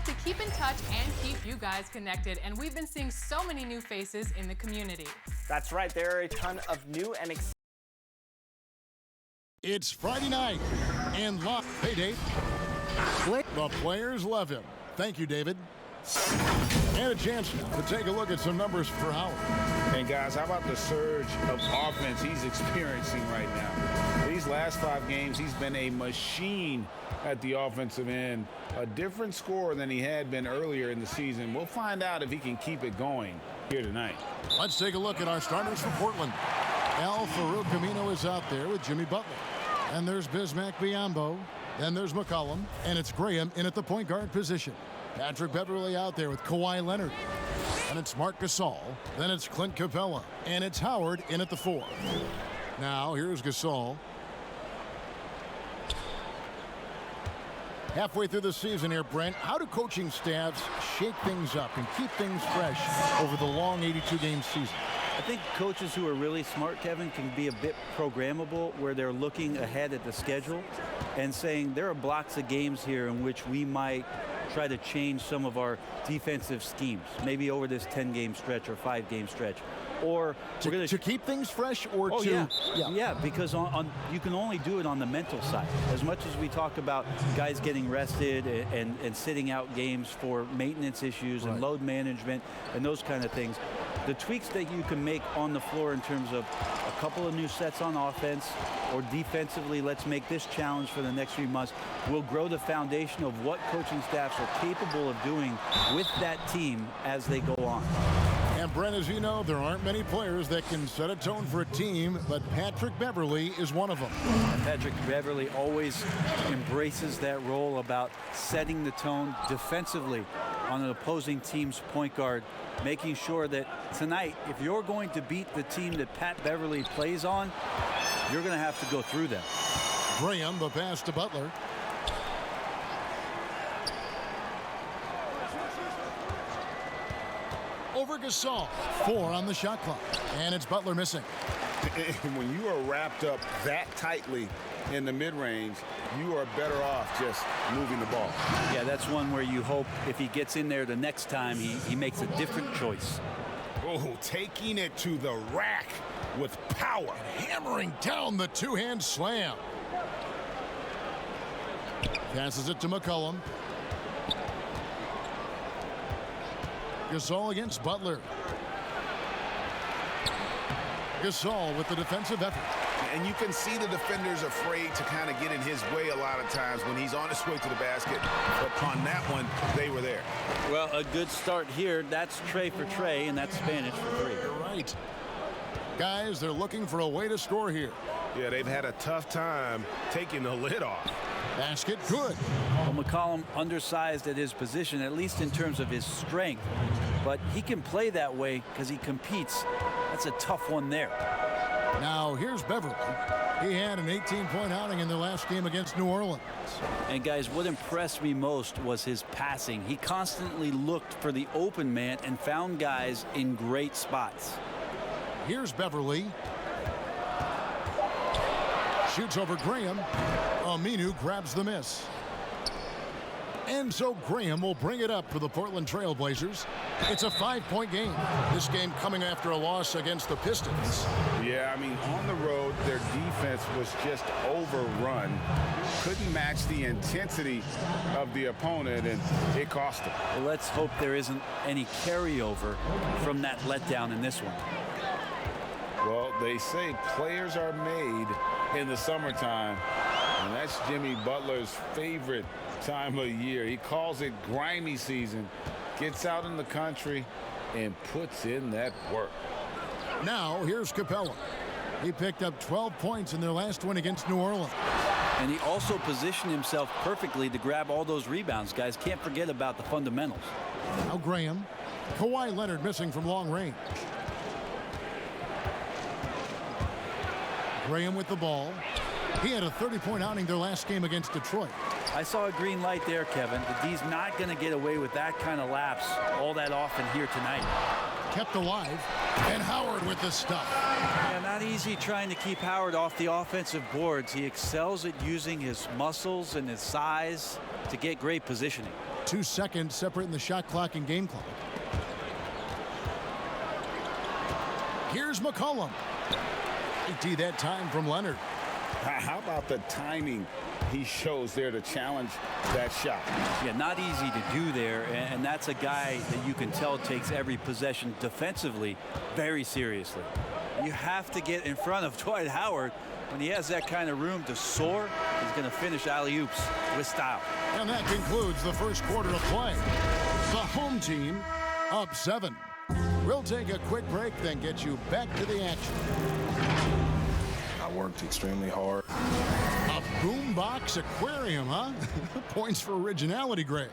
to keep in touch and keep you guys connected. And we've been seeing so many new faces in the community. That's right. There are a ton of new and exciting. It's Friday night and live. Hey, Dave. The players love him. Thank you, David. And a chance to take a look at some numbers for Howard. And guys, how about the surge of offense he's experiencing right now? These last 5 games, he's been a machine at the offensive end. A different scorer than he had been earlier in the season. We'll find out if he can keep it going here tonight. Let's take a look at our starters for Portland. Al Farouk Camino is out there with Jimmy Butler. And there's Bismack Biyombo. Then there's McCollum. And it's Graham in at the point guard position. Patrick Beverly out there with Kawhi Leonard. And it's Marc Gasol. Then it's Clint Capella. And it's Howard in at the 4. Now here's Gasol. Halfway through the season here, Brent, how do coaching staffs shake things up and keep things fresh over the long 82-game season? I think coaches who are really smart, Kevin, can be a bit programmable where they're looking ahead at the schedule and saying there are blocks of games here in which we might try to change some of our defensive schemes, maybe over this 10-game stretch or 5-game stretch. Or to keep things fresh or yeah, because you can only do it on the mental side. As much as we talk about guys getting rested and sitting out games for maintenance issues and load management and those kind of things, the tweaks that you can make on the floor in terms of a couple of new sets on offense or defensively, let's make this challenge for the next few months, will grow the foundation of what coaching staffs are capable of doing with that team as they go on. And Brent, as you know, there aren't many players that can set a tone for a team, but Patrick Beverly is one of them. Patrick Beverly always embraces that role about setting the tone defensively on an opposing team's point guard, making sure that tonight, if you're going to beat the team that Pat Beverly plays on, you're going to have to go through them. Graham, the pass to Butler. Over Gasol. 4 on the shot clock. And it's Butler missing. When you are wrapped up that tightly in the mid-range, you are better off just moving the ball. Yeah, that's one where you hope if he gets in there the next time, he makes a different choice. Oh, taking it to the rack with power. Hammering down the two-hand slam. Passes it to McCollum. Gasol against Butler. Gasol with the defensive effort. And you can see the defenders afraid to kind of get in his way a lot of times when he's on his way to the basket. But on that one, they were there. Well, a good start here. That's Trey for Trey, and that's Spanish for 3. You're right. Guys, they're looking for a way to score here. Yeah, they've had a tough time taking the lid off. Basket good. Well, McCollum undersized at his position, at least in terms of his strength. But he can play that way because he competes. That's a tough one there. Now here's Beverly. He had an 18-point outing in the last game against New Orleans. And guys, what impressed me most was his passing. He constantly looked for the open man and found guys in great spots. Here's Beverly. Shoots over Graham. Aminu grabs the miss. And so Graham will bring it up for the Portland Trail Blazers. It's a 5-point game. This game coming after a loss against the Pistons. Yeah, I mean, on the road, their defense was just overrun. Couldn't match the intensity of the opponent, and it cost them. Well, let's hope there isn't any carryover from that letdown in this one. Well, they say players are made in the summertime, and that's Jimmy Butler's favorite time of year. He calls it grimy season, gets out in the country, and puts in that work. Now, here's Capella. He picked up 12 points in their last win against New Orleans. And he also positioned himself perfectly to grab all those rebounds. Guys, can't forget about the fundamentals. Now Graham. Kawhi Leonard missing from long range. Graham with the ball. He had a 30-point outing their last game against Detroit. I saw a green light there, Kevin. The D's not going to get away with that kind of lapse all that often here tonight. Kept alive. And Howard with the stuff. Yeah, not easy trying to keep Howard off the offensive boards. He excels at using his muscles and his size to get great positioning. 2 seconds separating the shot clock and game clock. Here's McCollum. 80 that time from Leonard. How about the timing he shows there to challenge that shot? Yeah, not easy to do there, and that's a guy that you can tell takes every possession defensively very seriously. You have to get in front of Dwight Howard. When he has that kind of room to soar, he's going to finish alley-oops with style. And that concludes the first quarter of play. The home team up 7. We'll take a quick break, then get you back to the action. I worked extremely hard. A boombox aquarium, huh? Points for originality, Greg.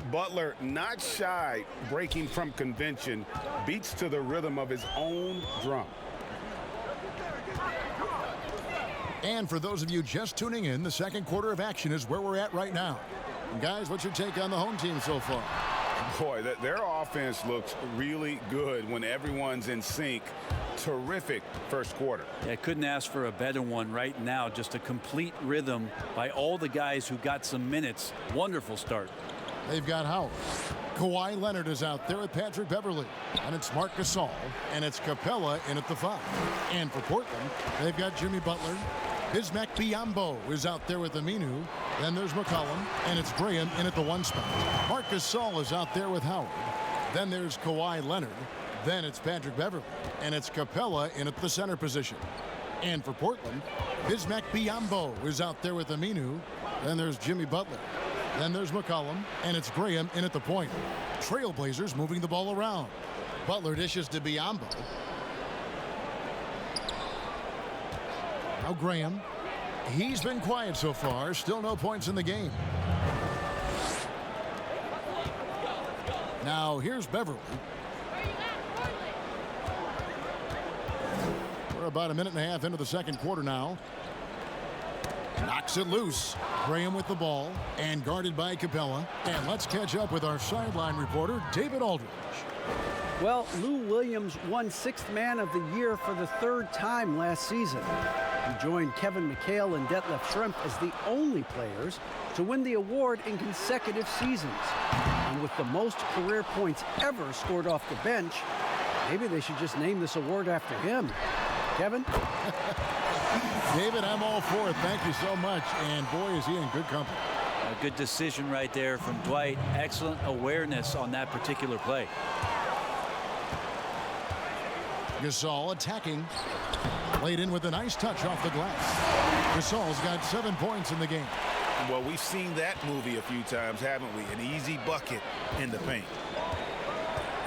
Butler, not shy, breaking from convention, beats to the rhythm of his own drum. And for those of you just tuning in, the second quarter of action is where we're at right now. And guys, what's your take on the home team so far? Boy, their offense looks really good when everyone's in sync. Terrific first quarter. Yeah, couldn't ask for a better one right now. Just a complete rhythm by all the guys who got some minutes. Wonderful start. They've got Howard. Kawhi Leonard is out there with Patrick Beverley. And it's Marc Gasol. And it's Capella in at the 5. And for Portland, they've got Jimmy Butler. Bismack Biyombo is out there with Aminu. Then there's McCollum. And it's Graham in at the 1 spot. Marc Gasol is out there with Howard. Then there's Kawhi Leonard. Then it's Patrick Beverley. And it's Capella in at the center position. And for Portland, Bismack Biyombo is out there with Aminu. Then there's Jimmy Butler. Then there's McCollum. And it's Graham in at the point. Trailblazers moving the ball around. Butler dishes to Biyombo. Now Graham. He's been quiet so far. Still no points in the game. Now here's Beverley. We're about a minute and a half into the second quarter now. Knocks it loose. Graham with the ball and guarded by Capella. And let's catch up with our sideline reporter, David Aldridge. Well, Lou Williams won 6th Man of the Year for the 3rd time last season. He joined Kevin McHale and Detlef Schrempf as the only players to win the award in consecutive seasons. And with the most career points ever scored off the bench, maybe they should just name this award after him. Kevin? David, I'm all for it. Thank you so much. And boy, is he in good company. A good decision right there from Dwight. Excellent awareness on that particular play. Gasol attacking. Laid in with a nice touch off the glass. Gasol's got 7 points in the game. Well, we've seen that movie a few times, haven't we? An easy bucket in the paint.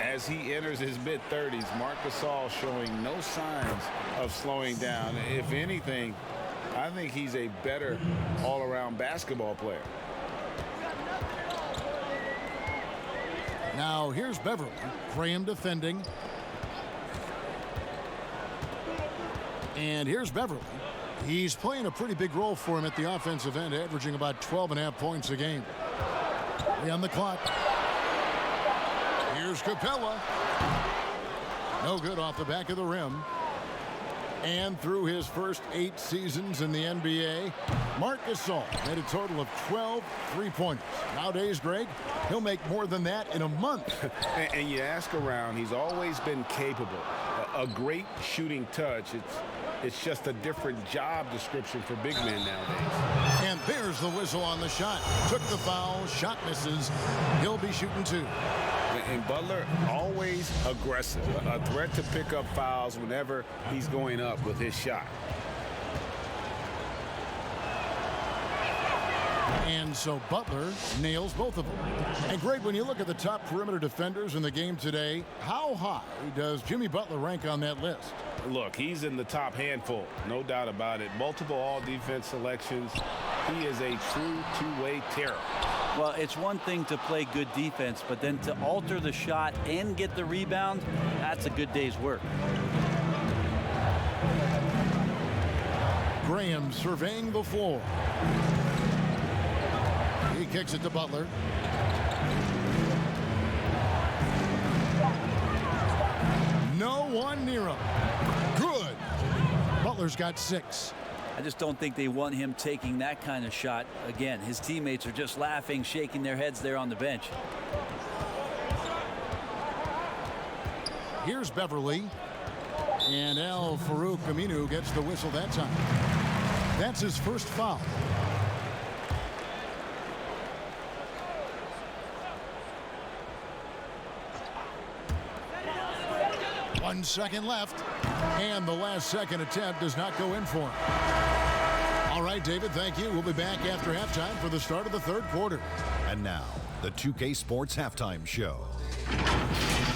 As he enters his mid-30s, Marc Gasol showing no signs of slowing down. If anything, I think he's a better all-around basketball player. Now here's Beverley. Graham defending. And here's Beverley. He's playing a pretty big role for him at the offensive end, averaging about 12.5 points a game. On the clock. Here's Capella. No good off the back of the rim. And through his first 8 seasons in the NBA, Marc Gasol made a total of 12 three-pointers. Nowadays, Greg, he'll make more than that in a month. And you ask around, he's always been capable. A great shooting touch. It's just a different job description for big men nowadays. And there's the whistle on the shot. Took the foul, shot misses. He'll be shooting 2. And Butler always aggressive, a threat to pick up fouls whenever he's going up with his shot. And so Butler nails both of them. And Greg, when you look at the top perimeter defenders in the game today, how high does Jimmy Butler rank on that list? Look, he's in the top handful, no doubt about it. Multiple all-defense selections. He is a true two-way terror. Well, it's one thing to play good defense, but then to alter the shot and get the rebound, that's a good day's work. Graham surveying the floor. He kicks it to Butler. No one near him. Good. Butler's got 6. I just don't think they want him taking that kind of shot again. His teammates are just laughing, shaking their heads there on the bench. Here's Beverly. And Al-Farouq Aminu gets the whistle that time. That's his first foul. One second left. And the last second attempt does not go in for him. All right, David, thank you. We'll be back after halftime for the start of the third quarter. And now, the 2K Sports Halftime Show.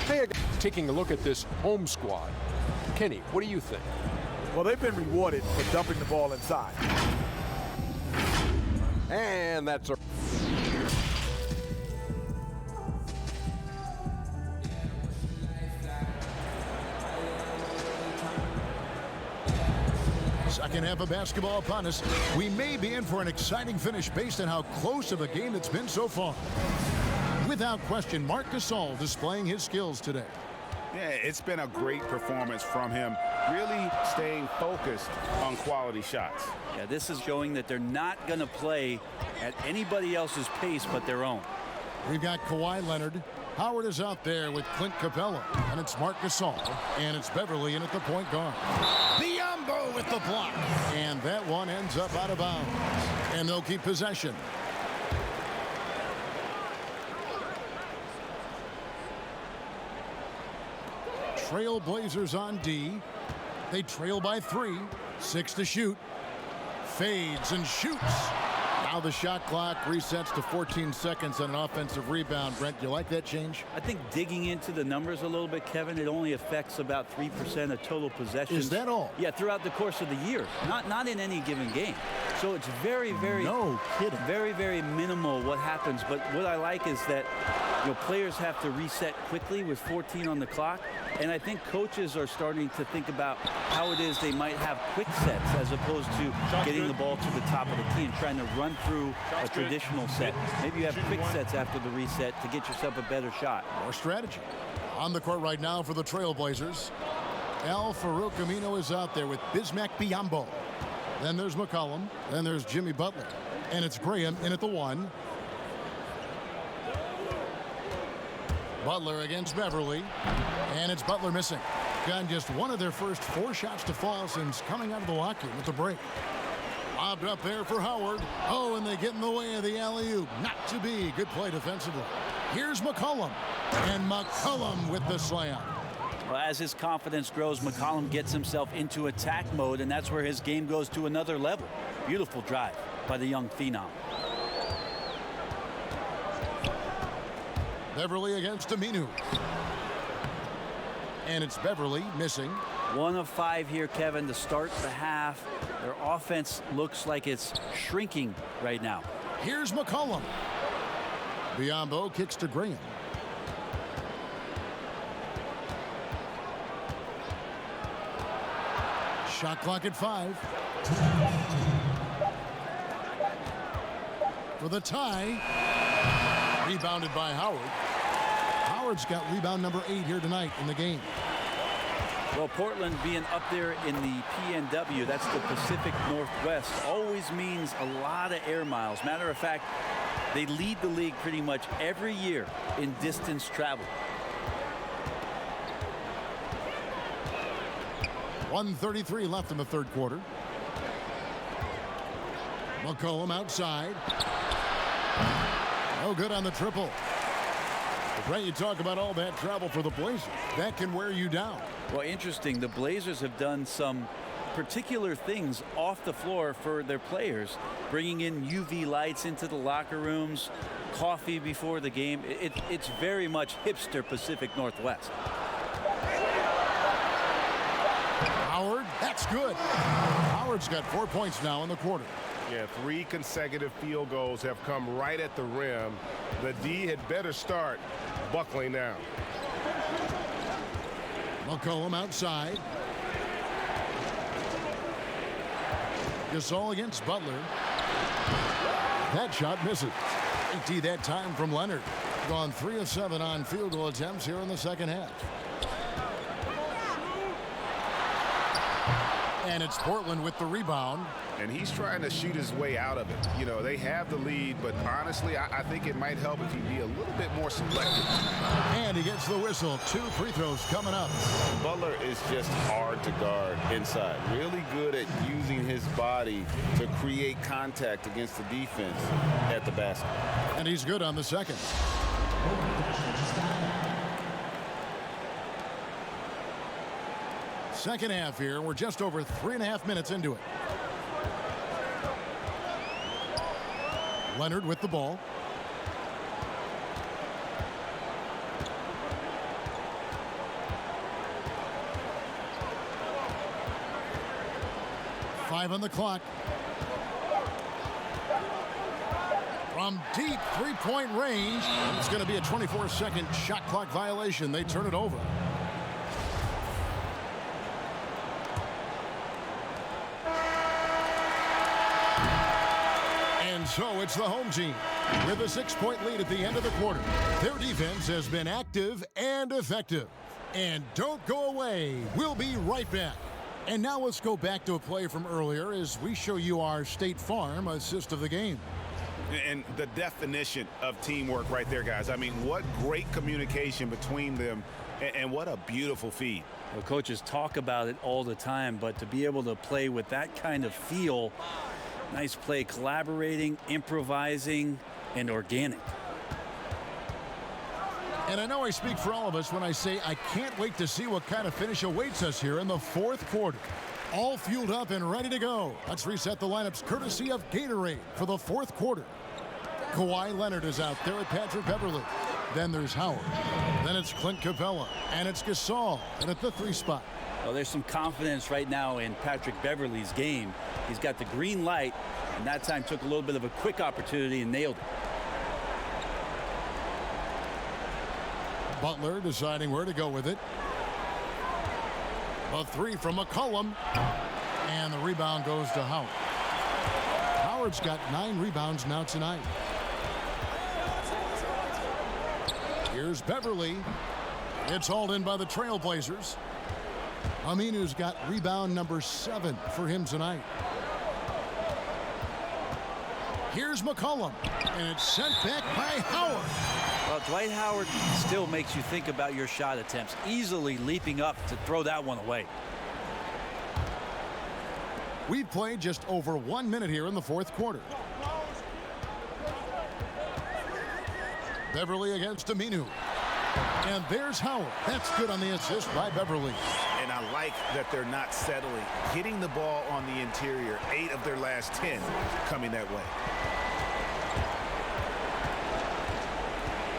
Hey, taking a look at this home squad. Kenny, what do you think? Well, they've been rewarded for dumping the ball inside. And that's a... Second half of basketball upon us. We may be in for an exciting finish based on how close of a game it's been so far. Without question, Marc Gasol displaying his skills today. Yeah, it's been a great performance from him, really staying focused on quality shots. Yeah, this is showing that they're not going to play at anybody else's pace but their own. We've got Kawhi Leonard. Howard is out there with Clint Capella. And it's Marc Gasol. And it's Beverly in at the point guard. Biombo with the block. And that one ends up out of bounds. And they'll keep possession. Trail Blazers on D. They trail by 3. 6 to shoot. Fades and shoots. Now the shot clock resets to 14 seconds on an offensive rebound. Brent, do you like that change? I think digging into the numbers a little bit, Kevin, it only affects about 3% of total possessions. Is that all? Yeah, throughout the course of the year, not in any given game. So it's very, very, no kidding, very, very minimal what happens. But what I like is that players have to reset quickly with 14 on the clock. And I think coaches are starting to think about how it is they might have quick sets as opposed to getting the ball to the top of the key and trying to run through a traditional set. Maybe you have quick sets after the reset to get yourself a better shot. More strategy. On the court right now for the Trailblazers. Al-Farouq Aminu is out there with Bismack Biyombo. Then there's McCollum. Then there's Jimmy Butler. And it's Graham in at the 1. Butler against Beverly. And it's Butler missing. Gotten just one of their first 4 shots to fall since coming out of the locker room with the break. Lobbed up there for Howard. Oh, and they get in the way of the alley-oop. Not to be. Good play defensively. Here's McCollum. And McCollum with the slam. Well, as his confidence grows, McCollum gets himself into attack mode, and that's where his game goes to another level. Beautiful drive by the young phenom. Beverly against Aminu. And it's Beverly missing. 1 of 5 here, Kevin, to start the half. Their offense looks like it's shrinking right now. Here's McCollum. Biyombo kicks to Graham. Shot clock at 5. For the tie. Rebounded by Howard. Howard's got rebound number 8 here tonight in the game. Well, Portland being up there in the PNW, that's the Pacific Northwest, always means a lot of air miles. Matter of fact, they lead the league pretty much every year in distance travel. 1:33 left in the third quarter. McCollum outside. No good on the triple. Right, you talk about all that travel for the Blazers. That can wear you down. Well, interesting. The Blazers have done some particular things off the floor for their players, bringing in UV lights into the locker rooms, coffee before the game. It's very much hipster Pacific Northwest. Howard, that's good. Howard's got 4 points now in the quarter. Yeah, 3 consecutive field goals have come right at the rim. The D had better start buckling down. McCollum outside. Gasol against Butler. That shot misses. 80 that time from Leonard. Gone 3 of 7 on field goal attempts here in the second half. And it's Portland with the rebound. And he's trying to shoot his way out of it. You know, they have the lead, but honestly, I think it might help if he be a little bit more selective. And he gets the whistle. 2 free throws coming up. Butler is just hard to guard inside. Really good at using his body to create contact against the defense at the basket. And he's good on the second. Second half here. We're just over 3.5 minutes into it. Leonard with the ball. Five on the clock. From deep three-point range, it's going to be a 24-second shot clock violation. They turn it over. And so it's the home team with a 6-point lead at the end of the quarter. Their defense has been active and effective. And don't go away. We'll be right back. And now let's go back to a play from earlier as we show you our State Farm assist of the game. And the definition of teamwork right there, guys. I mean, what great communication between them, and what a beautiful feed. Well, coaches talk about it all the time, but to be able to play with that kind of feel, nice play, collaborating, improvising, and organic. And I know I speak for all of us when I say I can't wait to see what kind of finish awaits us here in the fourth quarter. All fueled up and ready to go. Let's reset the lineups courtesy of Gatorade for the fourth quarter. Kawhi Leonard is out there at Patrick Beverly. Then there's Howard. Then it's Clint Capella. And it's Gasol and at the 3 spot. Well, there's some confidence right now in Patrick Beverly's game. He's got the green light, and that time took a little bit of a quick opportunity and nailed it. Butler deciding where to go with it. A 3 from McCollum. And the rebound goes to Howard. Howard's got 9 rebounds now tonight. Here's Beverly. It's hauled in by the Trailblazers. Aminu's got rebound number 7 for him tonight. Here's McCollum. And it's sent back by Howard. Well, Dwight Howard still makes you think about your shot attempts, easily leaping up to throw that one away. We've played just over 1 minute here in the fourth quarter. Beverly against Aminu. And there's Howard. That's good on the assist by Beverly. And I like that they're not settling. Hitting the ball on the interior, 8 of their last 10 coming that way.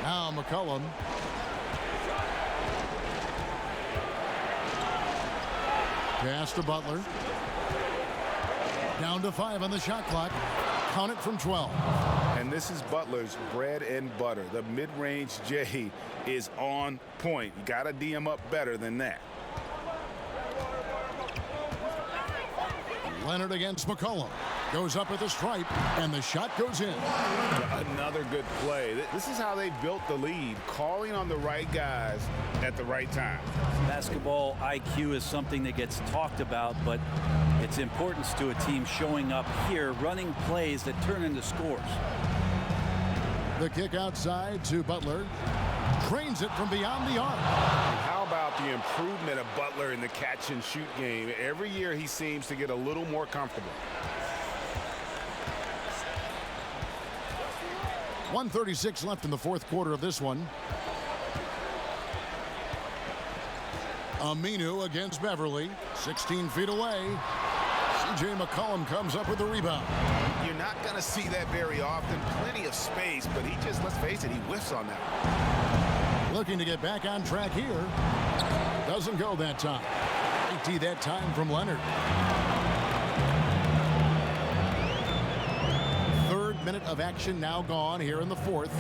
Now McCollum. Pass to Butler. Down to 5 on the shot clock. Count it from 12. And this is Butler's bread and butter. The mid-range J is on point. You got to D him up better than that. Leonard against McCollum. Goes up at the stripe, and the shot goes in. Another good play. This is how they built the lead, calling on the right guys at the right time. Basketball IQ is something that gets talked about, but its importance to a team showing up here, running plays that turn into scores. The kick outside to Butler. Trains it from beyond the arc. How about the improvement of Butler in the catch and shoot game? Every year he seems to get a little more comfortable. 1:36 left in the fourth quarter of this one. Aminu against Beverly. 16 feet away. C.J. McCollum comes up with the rebound. You're not going to see that very often. Plenty of space, but he just, let's face it, he whiffs on that. Looking to get back on track here. Doesn't go that time. 80 that time from Leonard. Third minute of action now gone here in the fourth.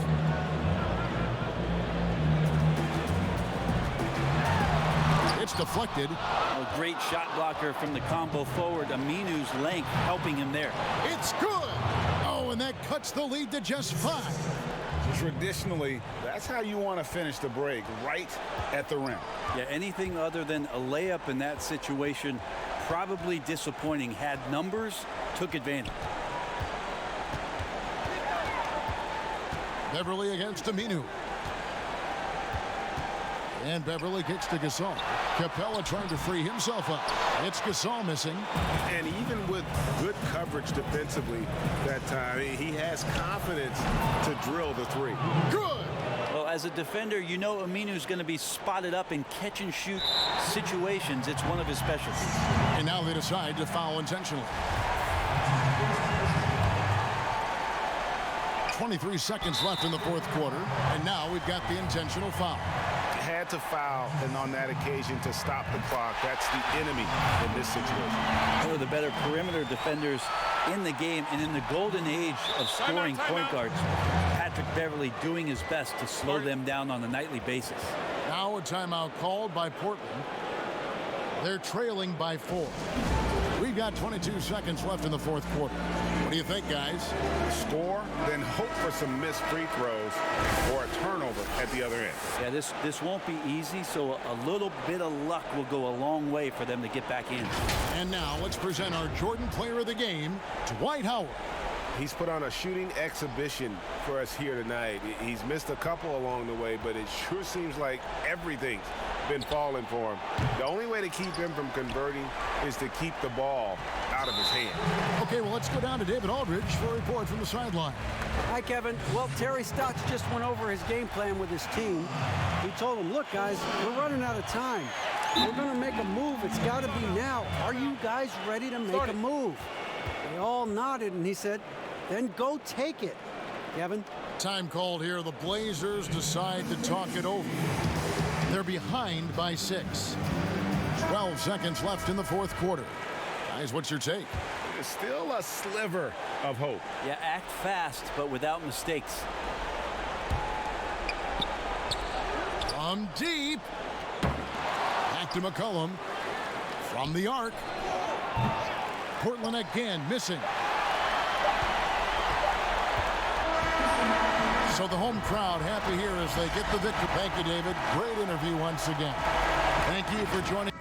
It's deflected. A great shot blocker from the combo forward. Aminu's length helping him there. It's good. Oh, and that cuts the lead to just 5. Traditionally, that's how you want to finish the break, right at the rim. Yeah, anything other than a layup in that situation probably disappointing. Had numbers, took advantage. Beverly against Aminu. And Beverly kicks to Gasol. Capella trying to free himself up. It's Gasol missing. And even with good coverage defensively that time, he has confidence to drill the three. Good. Well, as a defender, you know Aminu's going to be spotted up in catch-and-shoot situations. It's one of his specialties. And now they decide to foul intentionally. 23 seconds left in the fourth quarter, and now we've got the intentional foul. Had to foul, and on that occasion to stop the clock. That's the enemy in this situation. One of the better perimeter defenders in the game, and in the golden age of scoring point guards, Patrick Beverly doing his best to slow them down on a nightly basis. Now a timeout called by Portland. They're trailing by 4. We've got 22 seconds left in the fourth quarter. What do you think, guys? Score, then hope for some missed free throws or a turnover at the other end. Yeah, this won't be easy, so a little bit of luck will go a long way for them to get back in. And now let's present our Jordan Player of the Game, Dwight Howard. He's put on a shooting exhibition for us here tonight. He's missed a couple along the way, but it sure seems like everything's been falling for him. The only way to keep him from converting is to keep the ball out of his hand. Okay, well, let's go down to David Aldridge for a report from the sideline. Hi, Kevin. Well, Terry Stotts just went over his game plan with his team. He told them, look, guys, we're running out of time. We're going to make a move. It's got to be now. Are you guys ready to make a move? They all nodded, and he said, then go take it. Kevin? Time called here. The Blazers decide to talk it over. They're behind by 6. 12 seconds left in the fourth quarter. Guys, what's your take? There's still a sliver of hope. Yeah, act fast, but without mistakes. From deep. Back to McCollum. From the arc. Portland again missing. So the home crowd happy here as they get the victory. Thank you, David. Great interview once again. Thank you for joining.